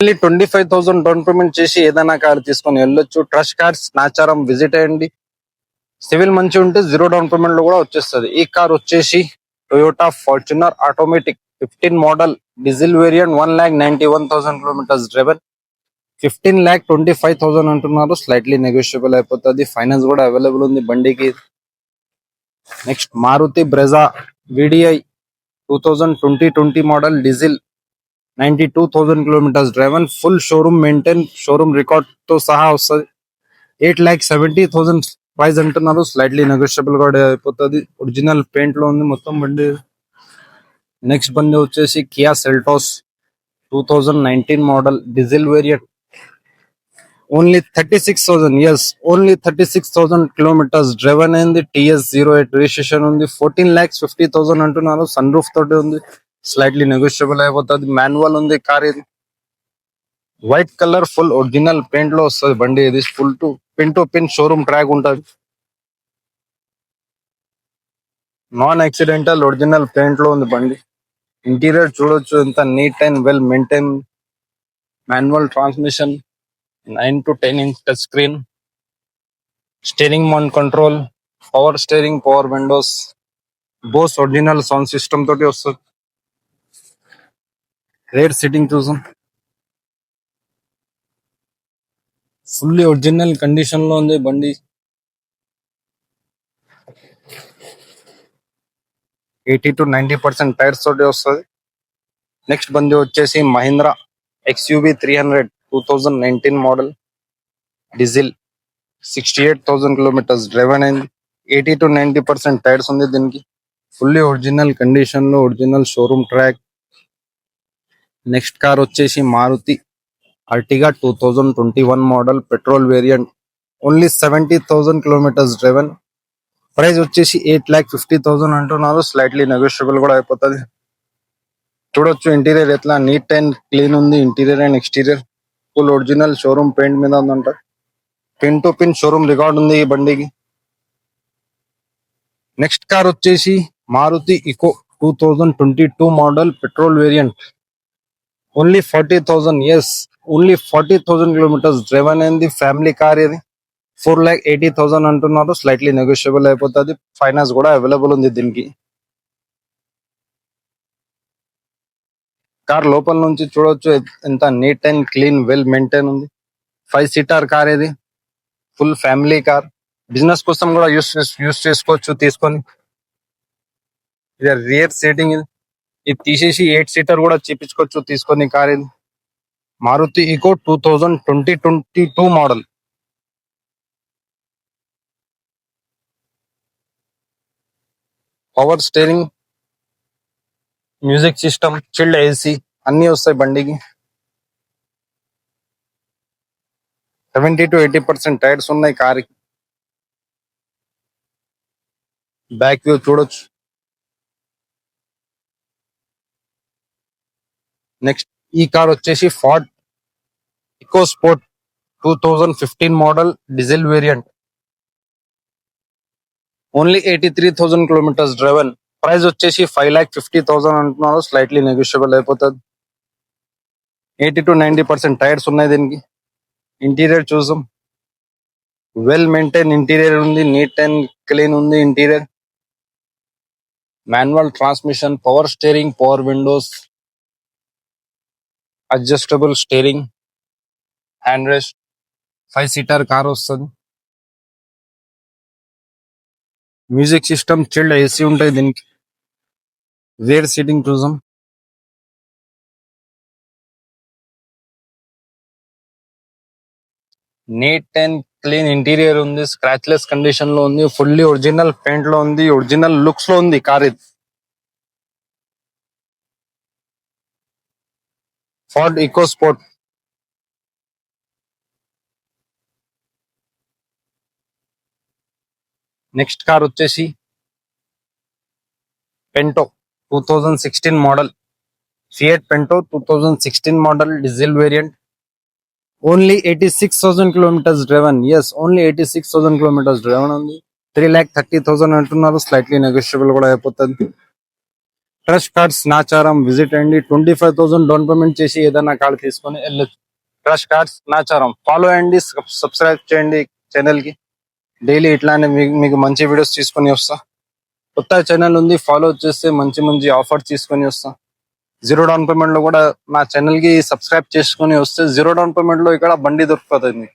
Only 25,000 down payment చేసి ఏదైనా car తీసుకొని వెళ్ళొచ్చు. ట్రస్ట్ కార్స్ నాచారం విజిట్ అయ్యండి. సివిల్ మంచి ఉంటే 0 డౌన్ పేమెంట్ లో కూడా వచ్చేస్తుంది. ఈ కార్ వచ్చేసి Toyota Fortuner automatic 15 model diesel variant 1,91,000 kilometres driven. 15,25,000 అంటున్నారు. స్లైట్లీ నెగోషియబుల్ అయిపోతుంది. ఫైనాన్స్ కూడా అవైలబుల్ ఉంది బండికి. Next Maruti Brezza VDI 2020 model diesel 92,000 kilometres driven. Full showroom maintain, showroom record తో సహా వస్తుంది. 8,70,000 ప్రైస్ అంటున్నారు. స్లైట్లీ నెగోషియబుల్ కూడా అయిపోతుంది. ఒరిజినల్ పెయింట్ లో ఉంది మొత్తం బండి. నెక్స్ట్ బండి వచ్చేసి Kia Seltos 2019 model diesel variant. Only 36,000, yes, only 36,000 kilometres driven అయింది. TS08 రిజిస్ట్రేషన్ ఉంది. 14,50,000 అంటున్నారు. సన్ రూఫ్ తోటి ఉంది. స్లైట్లీ నెగోషియబుల్ అయిపోతుంది. మాన్యువల్ ఉంది కార్. ఇది white colour full original paint లో వస్తుంది బండి. ఇది full to pin showroom track ఉంటుంది. నాన్ యాక్సిడెంటల్ ఒరిజినల్ పెయింట్ లో ఉంది బండి. ఇంటీరియర్ చూడొచ్చు ఎంత neat and well maintain. Manual transmission, 9 to 10 inch touch screen, steering mount control, power steering, power windows, Bose original sound system తోటి వస్తుంది. Rear sitting చూసాం. Fully original condition లో ఉంది బండి. 80 to 90% టైర్స్ తోటి వస్తుంది. నెక్స్ట్ బండి వచ్చేసి Mahindra XUV300 2019 model diesel 68,000 kilometres driven అయింది. 80 to 90% టైర్స్ ఉంది దీనికి. ఫుల్లీ ఒరిజినల్ కండిషన్ లో, original showroom track. Next car వచ్చేసి Maruti Ertiga 2021 model petrol variant. Only 70,000 kilometres driven. Price వచ్చేసి 8,50,000 అంటున్నారు. స్లైట్లీ నెగోషియబుల్ కూడా అయిపోతుంది. చూడొచ్చు ఇంటీరియర్ ఎట్లా నీట్ అండ్ క్లీన్ ఉంది. Interior and exterior full original showroom paint మీద ఉందంట. Pin to pin showroom record ఉంది ఈ బండికి. నెక్స్ట్ కార్ వచ్చేసి Maruti Eeco 2022 model petrol variant. Only 40,000, yes, only 40,000 kilometres driven అయింది. ఫ్యామిలీ కార్ ఇది. 4,80,000 అంటున్నారు. స్లైట్లీ నెగోషియబుల్ అయిపోతుంది. ఫైనాన్స్ కూడా అవైలబుల్ ఉంది దీనికి. కార్ లోపల నుంచి చూడొచ్చు ఎంత neat and clean, well maintain ఉంది. 5 సీటర్ కార్ ఇది. Full family car. బిజినెస్ కోసం కూడా యూస్ చేసుకోవచ్చు తీసుకొని. ఇది రియర్ సీటింగ్. ఇది తీసేసి 8 సీటర్ కూడా చేపించుకోవచ్చు తీసుకొని కార్ ఇది. Maruti Eeco 2022 model. Power steering, music system, chilled AC అన్ని వస్తాయి బండికి. 70 to 80% టైర్స్ ఉన్నాయి కార్కి. బ్యాక్ వ్యూ చూడొచ్చు. నెక్స్ట్ ఈ కార్ వచ్చేసి ఫార్డ్ EcoSport 2015 model diesel variant. Only 83,000 kilometres driven. Price వచ్చేసి 5,50,000 అంటున్నారు. స్లైట్లీ నెగోషియబుల్ అయిపోతుంది. 80 to 90% టైర్స్ ఉన్నాయి దీనికి. ఇంటీరియర్ చూసాం. వెల్ మెయింటైన్ ఇంటీరియర్ ఉంది. నీట్ అండ్ క్లీన్ ఉంది interior. Manual transmission, power steering, power Windows, adjustable steering, hand rest. 5 seater car వస్తుంది. Music system, chilled AC ఉంటాయి దీనికి. రేర్ సీటింగ్ చూసాం. నీట్ అండ్ క్లీన్ ఇంటీరియర్ ఉంది. స్క్రాచ్లెస్ కండిషన్ లో ఉంది. Fully original paint లో ఉంది. ఒరిజినల్ లుక్స్ లో ఉంది కార్ ఇది. Ford EcoSport. నెక్స్ట్ కార్ వచ్చేసి Punto 2016 model. Fiat Punto 2016 model diesel variant. Only 86,000 kilometres driven. Yes, only 86,000 kilometres driven ఉంది. 3,30,000 అంటున్నారు. స్లైట్లీ నెగోషియబుల్ కూడా అయిపోతుంది. ట్రస్ట్ కార్డ్స్ నాచారం విజిట్ అండి. 25,000 డౌన్ పేమెంట్ చేసి ఏదైనా కార్ తీసుకొని వెళ్ళొచ్చు. ట్రస్ట్ కార్డ్స్ నాచారం ఫాలో అండి, సబ్స్క్రైబ్ చేయండి ఛానల్ కి. డైలీ ఇట్లానే మీకు మంచి వీడియోస్ తీసుకొని వస్తా. కొత్త ఛానల్ ఉంది, ఫాలో చేస్తే మంచి మంచి ఆఫర్ తీసుకొని వస్తా. జీరో డౌన్ పేమెంట్ లో కూడా నా ఛానల్ కి సబ్స్క్రైబ్ చేసుకొని వస్తే జీరో డౌన్ పేమెంట్ లో ఇక్కడ బండి దొరుకుతుంది.